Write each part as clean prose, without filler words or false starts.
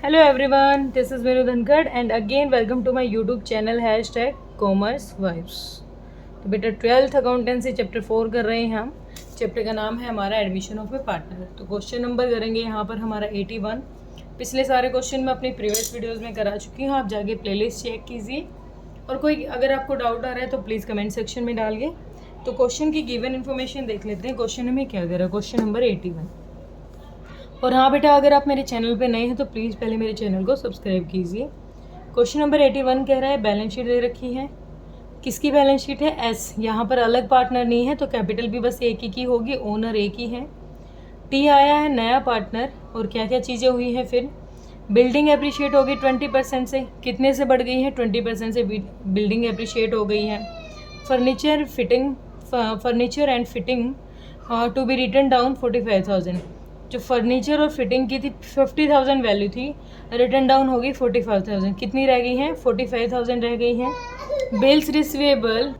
Hello everyone, this is Vinu Dhankad and again welcome to my YouTube channel #Commerce Vibes। तो बेटा 12th accountancy chapter 4 कर रहे हैं हम। चैप्टर का नाम है हमारा एडमिशन ऑफ ए पार्टनर। तो क्वेश्चन नंबर करेंगे यहाँ पर हमारा 81। पिछले सारे क्वेश्चन मैं अपनी प्रीवियस वीडियोज़ में करा चुकी हूँ, आप जाके प्लेलिस्ट चेक कीजिए और कोई अगर आपको डाउट आ रहा है तो प्लीज़ कमेंट सेक्शन में डालिए। तो क्वेश्चन की गिवन इन्फॉर्मेशन देख लेते हैं। क्वेश्चन में क्या दे रहा है, क्वेश्चन नंबर 81। और हाँ बेटा, अगर आप मेरे चैनल पे नए हैं तो प्लीज़ पहले मेरे चैनल को सब्सक्राइब कीजिए। क्वेश्चन नंबर 81 कह रहा है बैलेंस शीट दे रखी है। किसकी बैलेंस शीट है? एस। यहाँ पर अलग पार्टनर नहीं है तो कैपिटल भी बस एक ही की होगी, ओनर एक ही है। टी आया है नया पार्टनर और क्या क्या चीज़ें हुई हैं फिर। बिल्डिंग अप्रिशिएट होगी 20% से। कितने से बढ़ गई है? 20% से बिल्डिंग अप्रिशिएट हो गई है। Furniture and fitting to be written down 45,000। जो फर्नीचर और फिटिंग की थी 50,000 वैल्यू थी, रिटर्न डाउन होगी 45,000। कितनी रह गई हैं? 45,000 रह गई हैं। बिल रिसीवेबल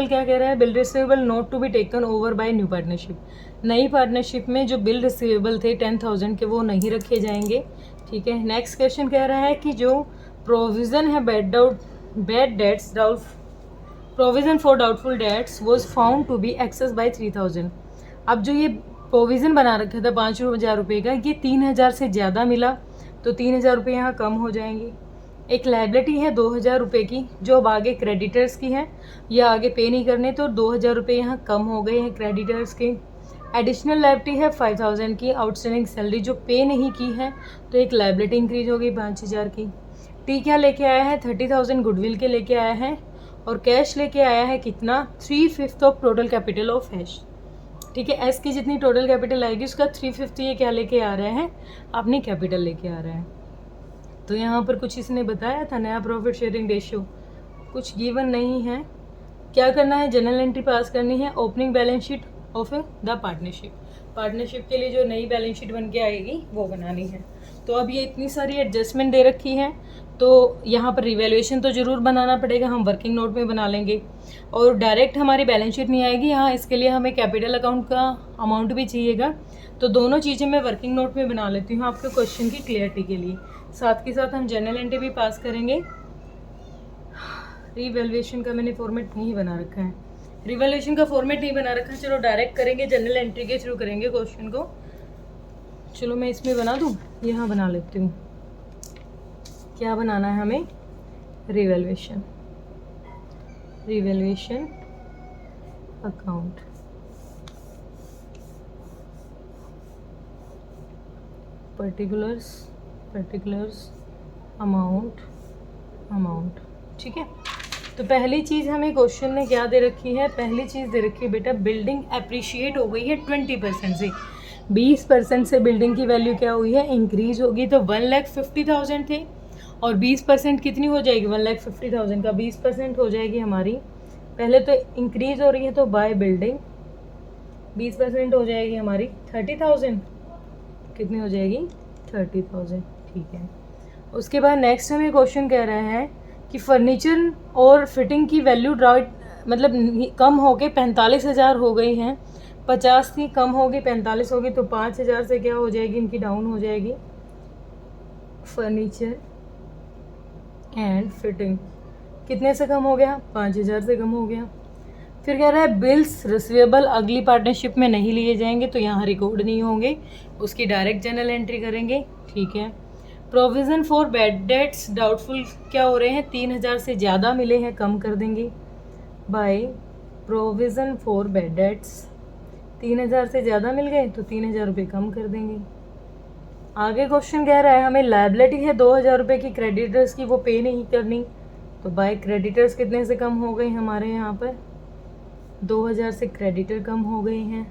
क्या कह रहा है? Bill receivable not to be taken over by new partnership. नई पार्टनरशिप में जो बिल रिसीवेबल थे 10,000 के, वो नहीं रखे जाएंगे। ठीक है। नेक्स्ट क्वेश्चन कह रहा है कि जो प्रोविज़न है provision for doubtful debts was found to be excess by 3,000। अब जो ये प्रोविज़न बना रखा था 5,000 रुपये का, ये 3,000 से ज़्यादा मिला तो 3,000 रुपये यहाँ कम हो जाएंगे। एक लाइबिलिटी है 2,000 रुपये की, जो अब आगे क्रेडिटर्स की है, या आगे पे नहीं करने तो 2,000 रुपये यहाँ कम हो गए हैं क्रेडिटर्स के। एडिशनल लाइबिलिटी है 5,000 की, आउटस्टैंडिंग सैलरी जो पे नहीं की है तो एक लाइबिलिटी इंक्रीज होगी 5,000 की। टी क्या लेके आया है? 30,000 गुडविल के लेके आया है और कैश लेके आया है कितना? 3/5 of total capital of hash. ठीक है। एस की जितनी टोटल कैपिटल आएगी उसका 3/5 ये क्या लेके आ रहे हैं? अपनी कैपिटल लेके आ रहे हैं। तो यहाँ पर कुछ इसने बताया था नया प्रॉफिट शेयरिंग रेशियो, कुछ गिवन नहीं है। क्या करना है? जनरल एंट्री पास करनी है, opening balance sheet of the partnership के लिए जो नई बैलेंस शीट बन के आएगी वो बनानी है। तो अब ये इतनी सारी एडजस्टमेंट दे रखी है तो यहाँ पर रिवैल्यूएशन तो ज़रूर बनाना पड़ेगा, हम वर्किंग नोट में बना लेंगे। और डायरेक्ट हमारी बैलेंस शीट नहीं आएगी यहाँ, इसके लिए हमें कैपिटल अकाउंट का अमाउंट भी चाहिएगा। तो दोनों चीज़ें मैं वर्किंग नोट में बना लेती हूँ आपके क्वेश्चन की क्लियरिटी के लिए। साथ के साथ हम जनरल एंट्री भी पास करेंगे। रिवैल्यूएशन का मैंने फॉर्मेट नहीं बना रखा है, रिवैल्यूएशन का फॉर्मेट नहीं बना रखा है। चलो डायरेक्ट करेंगे, जनरल एंट्री के थ्रू करेंगे क्वेश्चन को। चलो मैं इसमें बना दूँ, यहाँ बना लेती हूँ। क्या बनाना है हमें? Revaluation account. Particulars amount. ठीक है। तो पहली चीज़ हमें क्वेश्चन में क्या दे रखी है? पहली चीज़ दे रखी है बेटा, बिल्डिंग अप्रिशिएट हो गई है 20% से। 20% से बिल्डिंग की वैल्यू क्या हुई है? इंक्रीज होगी। तो 1,50,000 थे और 20% कितनी हो जाएगी? 1,50,000 का 20% हो जाएगी हमारी। पहले तो इंक्रीज हो रही है तो बाय बिल्डिंग 20% हो जाएगी हमारी 30,000। कितनी हो जाएगी? 30,000। ठीक है। उसके बाद नेक्स्ट हमें क्वेश्चन कह रहा है कि फर्नीचर और फिटिंग की वैल्यू मतलब कम हो के 45,000 हो गई हैं। 50 थी, कम हो गई 45 हो गई, तो 5,000 से क्या हो जाएगी? इनकी डाउन हो जाएगी। फर्नीचर एंड फिटिंग कितने से कम हो गया? 5,000 से कम हो गया। फिर कह रहा है बिल्स रिसीवेबल अगली पार्टनरशिप में नहीं लिए जाएंगे तो यहाँ रिकॉर्ड नहीं होंगे, उसकी डायरेक्ट जनरल एंट्री करेंगे। ठीक है। Provision for bad dates doubtful क्या हो रहे हैं? 3,000 से ज़्यादा मिले हैं, कम कर देंगे by provision for bad debts. 3,000 से ज़्यादा मिल गए तो 3,000 रुपये कम कर देंगे। आगे क्वेश्चन कह रहा है हमें लायबिलिटी है 2,000 रुपये की क्रेडिटर्स की, वो पे नहीं करनी, तो बाय क्रेडिटर्स कितने से कम हो गई हमारे यहाँ पर? 2,000 से क्रेडिटर कम हो गई हैं।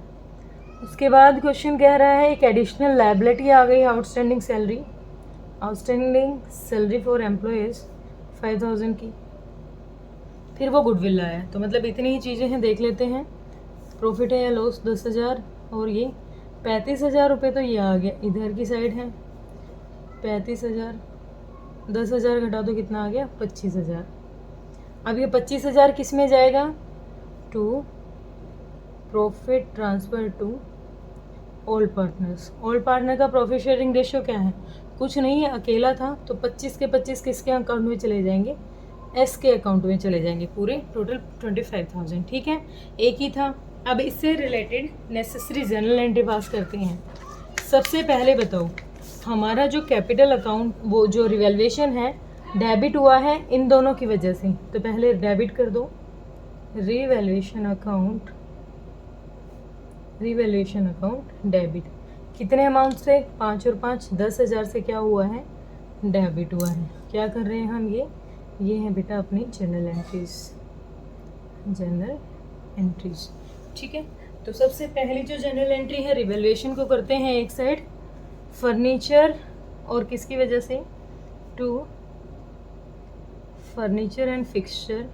उसके बाद क्वेश्चन कह रहा है एक एडिशनल लायबिलिटी आ गई, आउटस्टैंडिंग सैलरी फॉर एम्प्लॉयज़ 5,000 की। फिर वो गुडविल आया। तो मतलब इतनी ही चीज़ें हैं, देख लेते हैं। प्रॉफिट है या लॉस 10,000 और ये 35,000 रुपये, तो ये आ गया इधर की साइड है 35,000। 10,000 घटा दो, कितना आ गया? 25,000। अब ये 25,000 किस में जाएगा? To profit transfer to old partners, old partner का प्रॉफिट शेयरिंग रेशियो क्या है? कुछ नहीं है, अकेला था तो 25 के 25 किसके अकाउंट में चले जाएंगे? एस के अकाउंट में चले जाएंगे, पूरे टोटल 25,000। ठीक है, एक ही था। अब इससे रिलेटेड नेसेसरी जर्नल एंट्री पास करते हैं। सबसे पहले बताओ, हमारा जो कैपिटल अकाउंट वो जो रिवैल्यूएशन है डेबिट हुआ है इन दोनों की वजह से, तो पहले डेबिट कर दो। रिवैल्यूएशन अकाउंट डेबिट कितने अमाउंट से? 5 और 5 10,000 से क्या हुआ है? डेबिट हुआ है। क्या कर रहे हैं हम? ये है बेटा अपनी जर्नल एंट्रीज। ठीक है, तो सबसे पहली जो जर्नल एंट्री है रिवैल्यूएशन को करते हैं एक साइड, फर्नीचर और किसकी वजह से? To furniture and fixture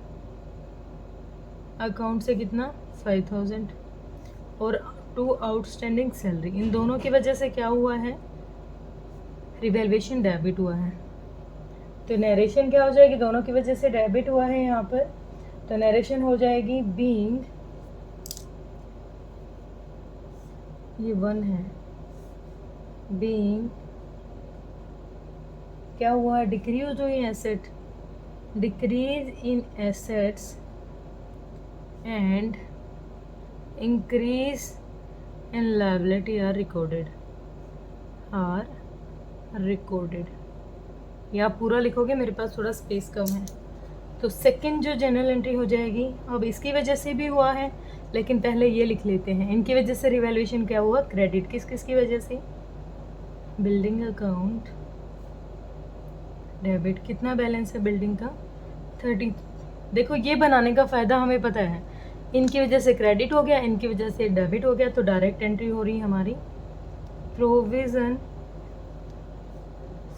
account से कितना? 5,000 और टू आउटस्टैंडिंग सैलरी, इन दोनों की वजह से क्या हुआ है? रिवैल्यूएशन डेबिट हुआ है। तो नरेशन क्या हो जाएगी? दोनों की वजह से डेबिट हुआ है यहाँ पर, तो नरेशन हो जाएगी बीइंग, ये 1 है, बीइंग क्या हुआ है? डिक्रीज हुई asset, decrease in assets and increase in liability are recorded. या पूरा लिखोगे, मेरे पास थोड़ा स्पेस कम है। तो सेकंड जो जर्नल एंट्री हो जाएगी, अब इसकी वजह से भी हुआ है, लेकिन पहले ये लिख लेते हैं। इनकी वजह से रिवैल्यूएशन क्या हुआ? क्रेडिट। किस किस की वजह से? Building account debit. कितना बैलेंस है बिल्डिंग का? 30। देखो ये बनाने का फ़ायदा हमें पता है, इनकी वजह से क्रेडिट हो गया, इनकी वजह से डेबिट हो गया, तो डायरेक्ट एंट्री हो रही है हमारी provision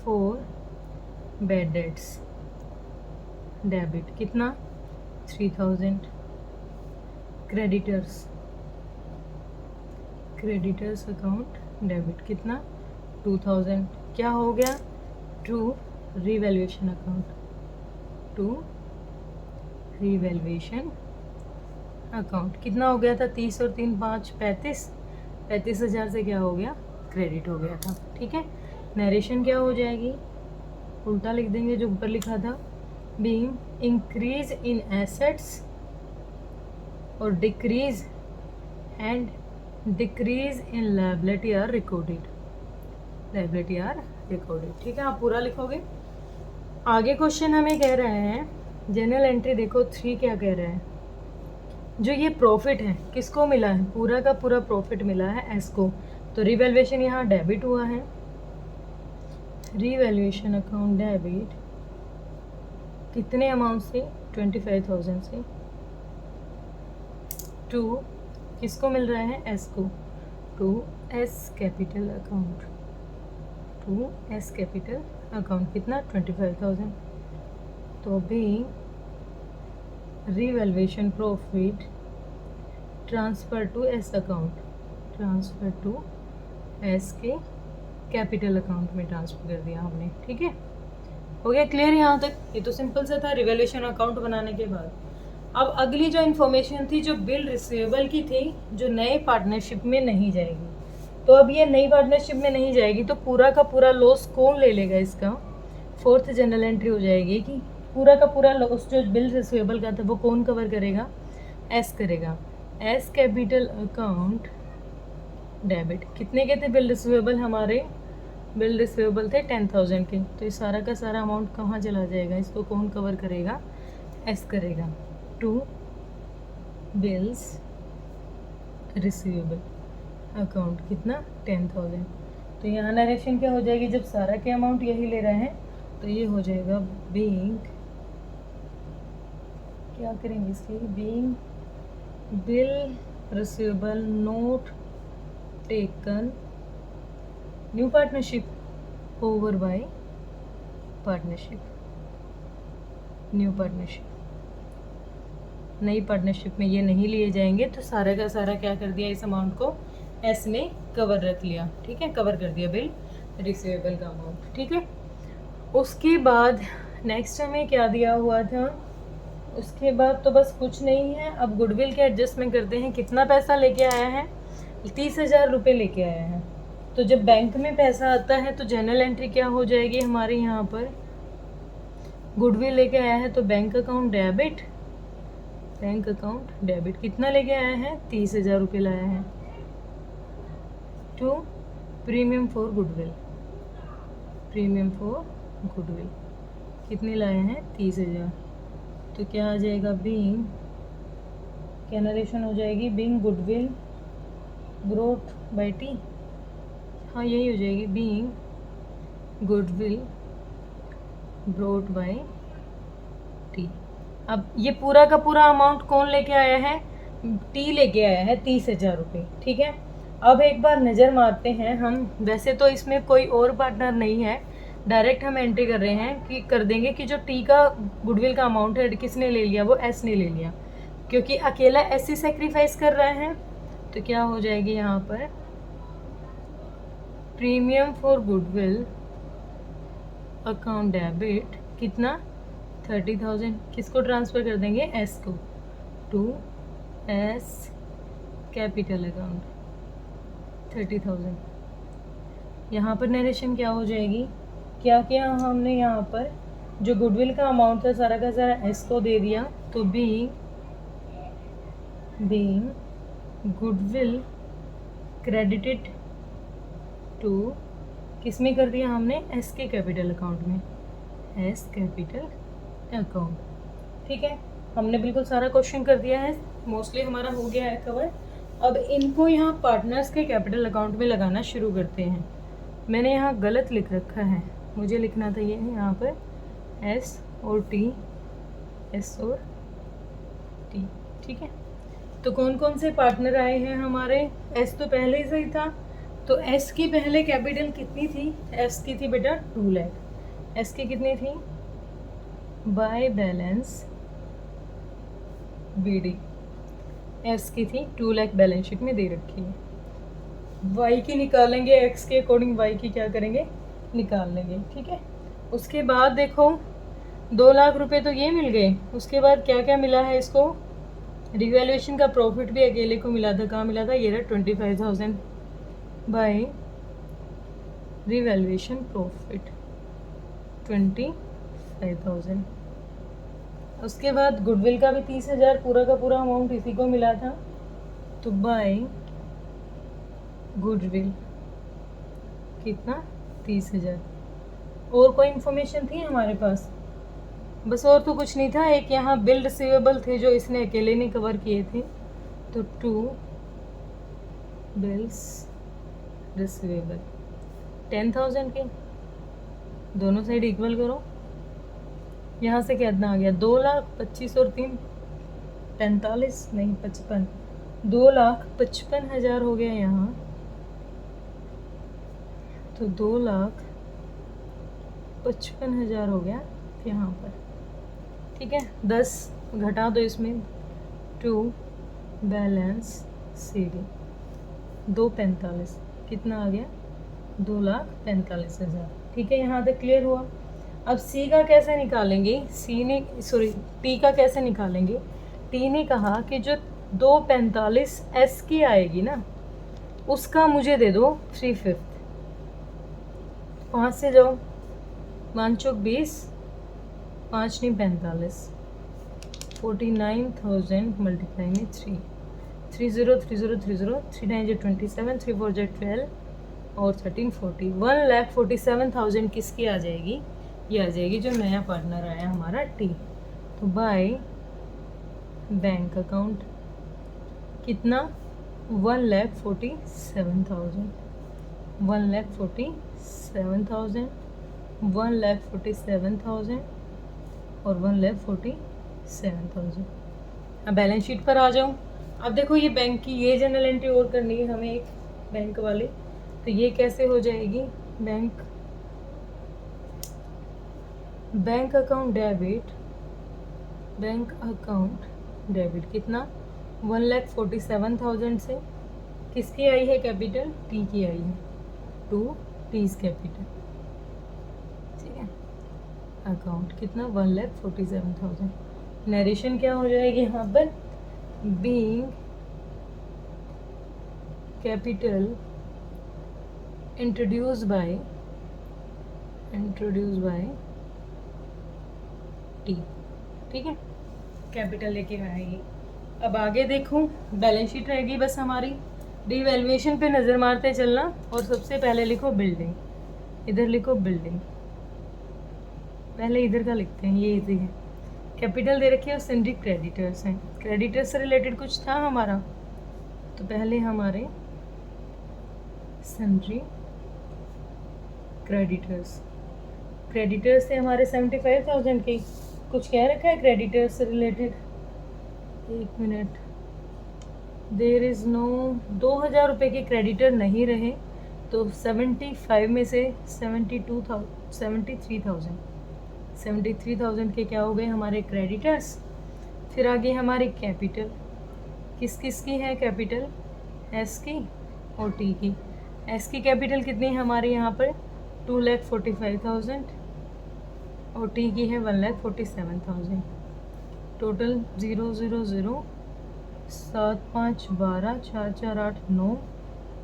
for bad dates debit. कितना? 3,000। क्रेडिटर्स अकाउंट डेबिट कितना? 2,000। क्या हो गया? टू रिवैल्यूएशन अकाउंट कितना हो गया था? 30 और 3 5 35, 35,000 से क्या हो गया? क्रेडिट हो गया था। ठीक है, नरेशन क्या हो जाएगी? उल्टा लिख देंगे जो ऊपर लिखा था, बीइंग इंक्रीज इन एसेट्स और decrease in liability are recorded. ठीक है, आप पूरा लिखोगे। आगे क्वेश्चन हमें कह रहे हैं, जनरल एंट्री देखो 3 क्या कह रहा है? जो ये प्रॉफिट है किसको मिला है? पूरा का पूरा प्रॉफिट मिला है एस को, तो रिवैल्यूएशन यहाँ डेबिट हुआ है। रिवैल्यूएशन अकाउंट डेबिट कितने अमाउंट से? 25,000 से। टू किसको मिल रहा है? एस को, टू एस कैपिटल अकाउंट कितना? 25,000। तो भी revaluation profit transfer to S के कैपिटल अकाउंट में ट्रांसफ़र कर दिया हमने। ठीक है, हो गया क्लियर यहाँ तक? ये तो सिंपल सा था रिवैल्यूएशन अकाउंट बनाने के बाद। अब अगली जो इन्फॉर्मेशन थी, जो बिल रिसीवेबल की थी, जो नए पार्टनरशिप में नहीं जाएगी, तो अब ये नई पार्टनरशिप में नहीं जाएगी, तो पूरा का पूरा लॉस कौन ले लेगा इसका? 4th जनरल एंट्री हो जाएगी कि पूरा का पूरा लॉस जो बिल रिसीवेबल का था वो कौन कवर करेगा? एस करेगा। एस कैपिटल अकाउंट डेबिट कितने के थे बिल रिसीवेबल? हमारे बिल रिसीवेबल थे 10,000 के, तो इस सारा का सारा अमाउंट कहाँ चला जाएगा? इसको कौन कवर करेगा? एस करेगा। टू बिल्स रिसीवेबल अकाउंट कितना? 10,000। तो यहाँ नरेशन क्या हो जाएगी? जब सारा के अमाउंट यही ले रहे हैं तो ये हो जाएगा बीइंग, क्या करेंगे इसके? Being bill receivable not taken new partnership over by new partnership. नई पार्टनरशिप में ये नहीं लिए जाएंगे, तो सारा का सारा क्या कर दिया? इस अमाउंट को एस ने कवर रख लिया। ठीक है, कवर कर दिया बिल रिसीवेबल का अमाउंट। ठीक है, उसके बाद नेक्स्ट हमें क्या दिया हुआ था? उसके बाद तो बस कुछ नहीं है। अब गुडविल के एडजस्टमेंट करते हैं। कितना पैसा लेके आया है? 30,000 रुपये लेके आया है। तो जब बैंक में पैसा आता है तो जनरल एंट्री क्या हो जाएगी हमारे यहाँ पर, गुडविल लेके आया है तो bank account debit, bank account debit कितना लेके आया है, 30,000 रुपये लाया है, to premium for goodwill, premium for goodwill कितने लाए हैं, 30,000। तो क्या आ जाएगा, बीइंग, क्या नरेशन हो जाएगी, being goodwill brought by T, हाँ यही हो जाएगी, being goodwill brought by T. अब ये पूरा का पूरा अमाउंट कौन लेके आया है, टी लेके आया है, 30,000 रुपये, ठीक है। अब एक बार नज़र मारते हैं हम, वैसे तो इसमें कोई और पार्टनर नहीं है, डायरेक्ट हम एंट्री कर रहे हैं कि कर देंगे कि जो टी का गुडविल का अमाउंट है किसने ले लिया, वो एस ने ले लिया, क्योंकि अकेला एस ही सेक्रीफाइस कर रहे हैं। तो क्या हो जाएगी यहाँ पर, premium for goodwill account debit कितना, 30,000 किसको ट्रांसफ़र कर देंगे, एस को, टू एस कैपिटल अकाउंट 30,000। यहाँ पर नरेशन क्या हो जाएगी, क्या किया हमने यहाँ पर, जो गुडविल का अमाउंट था सारा का सारा एस को दे दिया, तो बीइंग गुडविल क्रेडिटेड टू, किस में कर दिया हमने, एस के कैपिटल अकाउंट में, एस कैपिटल अकाउंट, ठीक है। हमने बिल्कुल सारा क्वेश्चन कर दिया है, मोस्टली हमारा हो गया है कवर। अब इनको यहाँ पार्टनर्स के कैपिटल अकाउंट में लगाना शुरू करते हैं। मैंने यहाँ गलत लिख रखा है, मुझे लिखना था ये यहाँ पर एस और टी, एस और टी, ठीक है। तो कौन कौन से पार्टनर आए हैं हमारे, एस तो पहले से ही था, तो एस की पहले कैपिटल कितनी थी, एस की थी बेटा 2 लाख, एस की कितनी थी, बाय बैलेंस बीडी, एस की थी 2 लाख बैलेंस शीट में दे रखी है। वाई की निकालेंगे, एक्स के अकॉर्डिंग वाई की क्या करेंगे, निकाल लेंगे, ठीक है। उसके बाद देखो 2 लाख रुपए तो ये मिल गए, उसके बाद क्या क्या मिला है इसको, रिवैल्यूएशन का प्रॉफिट भी अकेले को मिला था, कहाँ मिला था, ये रहा 25,000 बाय रिवैल्यूएशन प्रॉफिट 25,000। उसके बाद गुडविल का भी 30,000 पूरा का पूरा अमाउंट इसी को मिला था, तो बाय गुडविल कितना, 30,000। और कोई इन्फॉर्मेशन थी हमारे पास, बस और तो कुछ नहीं था। एक यहाँ बिल रिसीवेबल थे जो इसने अकेले नहीं कवर किए थे, तो 2 बिल्स रिसीवेबल 10,000 के, दोनों साइड इक्वल करो, यहाँ से कितना आ गया, 2,25,000 और 3 45 नहीं 55, 2,55,000 हो गया यहाँ, तो 2,55,000 हो गया यहाँ पर, ठीक है। 10 घटा दो इसमें, 2 बैलेंस सी डी 245, कितना आ गया, 2,45,000, ठीक है। यहाँ तक क्लियर हुआ। अब सी का कैसे निकालेंगे, टी का कैसे निकालेंगे, टी ने कहा कि जो 245 एस की आएगी ना, उसका मुझे दे दो 3/5, 5 से जाओ, 5 चौक 20, 5 नहीं 45, 49,000 मल्टीप्लाई में 3, 30 30 30, 3 9 27, 3 4 12 और 13 40, 1,47,000 किसकी आ जाएगी, ये आ जाएगी जो नया पार्टनर आया हमारा टी। तो बाय बैंक अकाउंट कितना, 1,47,000, 1,47,000, 1,47,000 और 1,47,000। अब बैलेंस शीट पर आ जाओ। अब देखो ये बैंक की ये जनरल एंट्री और करनी है हमें एक बैंक वाले, तो ये कैसे हो जाएगी, बैंक अकाउंट डेबिट कितना, 1,47,000 से किसकी आई है कैपिटल, टी की आई है, टू टीज कैपिटल, ठीक है। अकाउंट कितना, 1,47,000। नरेशन क्या हो जाएगी यहाँ पर, being capital introduce by T, ठीक है, कैपिटल लेके आएगी। अब आगे देखो, बैलेंस शीट रहेगी बस हमारी। डिवैल्यूएशन पे नज़र मारते चलना और सबसे पहले लिखो बिल्डिंग, इधर लिखो बिल्डिंग, पहले इधर का लिखते हैं, ये इजी है। कैपिटल दे रखी है और सन्ड्री क्रेडिटर्स हैं, क्रेडिटर्स से रिलेटेड कुछ था हमारा, तो पहले हमारे सन्ड्री क्रेडिटर्स से हमारे 75,000 के कुछ कह रखा है क्रेडिटर्स से रिलेटेड। एक मिनट, देर इज़ नो, 2,000 रुपये के क्रेडिटर नहीं रहे, तो 75 में से 73,000 के क्या हो गए हमारे क्रेडिटर्स। फिर आगे हमारी कैपिटल, किस किस की है कैपिटल, एस की और टी की। एस की कैपिटल कितनी है हमारे यहाँ पर 2,45,000 और टी की है 1,47,000। टोटल 0 0 0 7 5 12 4 4 8 9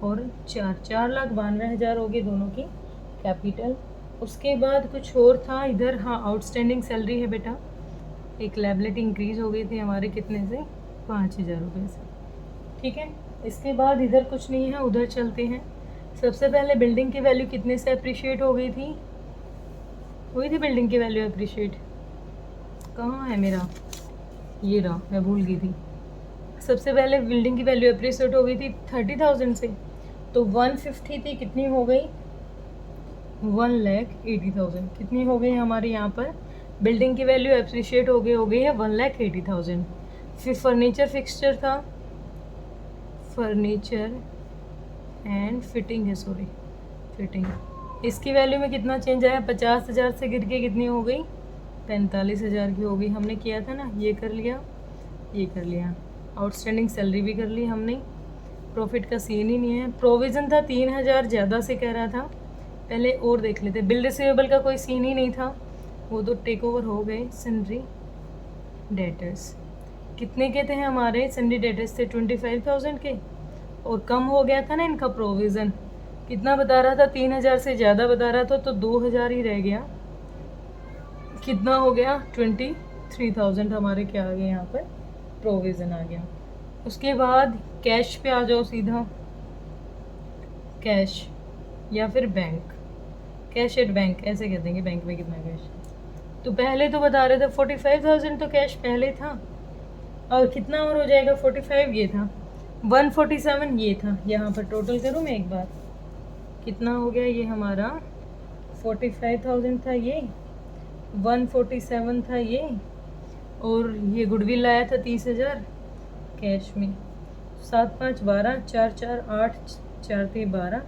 और 4,92,000 हो गई दोनों की कैपिटल। उसके बाद कुछ और था इधर, हाँ आउटस्टैंडिंग सैलरी है बेटा, एक लायबिलिटी इंक्रीज हो गई थी हमारे कितने से 5,000 रुपये से, ठीक है। इसके बाद इधर कुछ नहीं है, उधर चलते हैं। सबसे पहले बिल्डिंग की वैल्यू कितने से अप्रिशिएट हो गई थी, हुई थी बिल्डिंग की वैल्यू अप्रिशिएट, कहाँ है मेरा, ये रहा, मैं भूल गई थी। सबसे पहले बिल्डिंग की वैल्यू अप्रिशिएट हो गई थी 30,000 से, तो 150 थी, कितनी हो गई 1,80,000, कितनी हो गई हमारे यहाँ पर बिल्डिंग की वैल्यू अप्रिशिएट हो गई है 1,80,000। फिर फर्नीचर फिक्सचर था, फर्नीचर एंड फिटिंग है, सॉरी फिटिंग, इसकी वैल्यू में कितना चेंज आया, 50,000 से गिर के कितनी हो गई 45,000 की हो गई। हमने किया था ना, ये कर लिया, ये कर लिया, आउटस्टैंडिंग सैलरी भी कर ली हमने, प्रॉफिट का सीन ही नहीं है। प्रोविज़न था 3,000 ज़्यादा से कह रहा था, पहले और देख लेते। बिल रिसीवेबल का कोई सीन ही नहीं था, वो तो टेक ओवर हो गए। सन्ड्री डेटर्स कितने के थे हमारे, सन्ड्री डेटर्स थे 25,000 के, और कम हो गया था ना इनका प्रोविज़न, कितना बता रहा था 3,000 से ज़्यादा बता रहा था, तो 2,000 ही रह गया, कितना हो गया 23,000 हमारे क्या आ गए यहाँ पर प्रोविज़न आ गया। उसके बाद कैश पे आ जाओ सीधा, कैश या फिर बैंक, कैश एट बैंक ऐसे कह देंगे, बैंक में कितना कैश। तो पहले तो बता रहे थे 45,000 तो कैश पहले था, और कितना और हो जाएगा 45 ये था, 147 ये था। यहाँ पर टोटल करूँ मैं एक बार, कितना हो गया ये हमारा 45,000 था, ये 147 था ये, और ये गुडविल लाया था 30,000 कैश में, 7 5 12 4 4 8 4 3 12,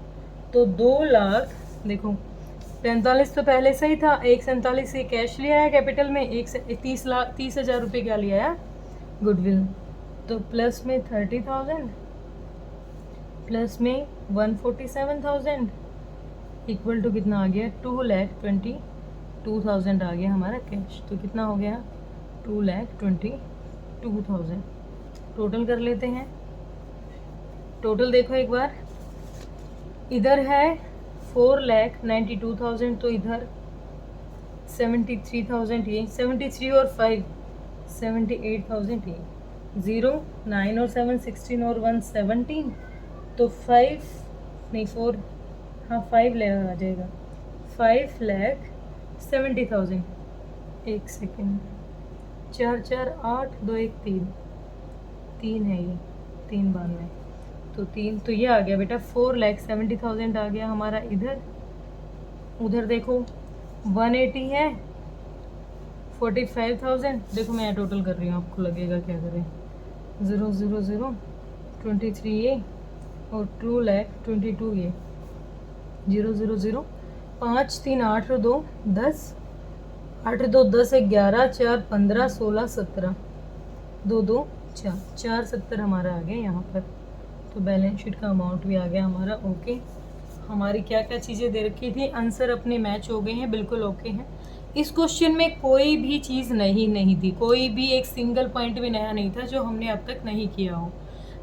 तो 2 लाख, देखो 45 तो पहले से ही था, 147 से कैश लिया है कैपिटल में, 30,000 रुपये क्या लिया है गुडविल, तो प्लस में 30,000 प्लस में 147,000 इक्वल टू कितना आ गया 2,22,000 आ गया हमारा कैश। तो कितना हो गया 2,22,000। टोटल कर लेते हैं, टोटल देखो एक बार, इधर है 4,92,000, तो इधर 73,000 ये, 73 और 5 78,000 ये, 0 9 और 7 16 और 1 17, तो 5 नहीं 4, हाँ 5 ले आ जाएगा, 5,70,000। एक सेकेंड, 4 4 8 2 1 3 है ये, 392, तो 3, तो ये आ गया बेटा 4,70,000 आ गया हमारा इधर। उधर देखो 180 है, 45,000, देखो मैं टोटल कर रही हूँ, आपको लगेगा क्या करें, 0 0 0 23 ये और 2,22,000 ये, 0 0 0 5 3 8 और 2 10, 8 2 10 11 4 15 16 17, 2 2 4 470 हमारा आ गया यहाँ पर। तो बैलेंस शीट का अमाउंट भी आ गया हमारा ओके। हमारी क्या क्या चीज़ें दे रखी थी, आंसर अपने मैच हो गए हैं, बिल्कुल ओके हैं। इस क्वेश्चन में कोई भी चीज़ नहीं थी, कोई भी एक सिंगल पॉइंट भी नया नहीं था जो हमने अब तक नहीं किया हो।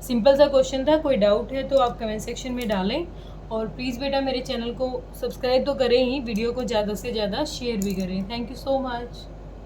सिंपल सा क्वेश्चन था, कोई डाउट है तो आप कमेंट सेक्शन में डालें। और प्लीज़ बेटा मेरे चैनल को सब्सक्राइब तो करें ही, वीडियो को ज़्यादा से ज़्यादा शेयर भी करें। Thank you so much.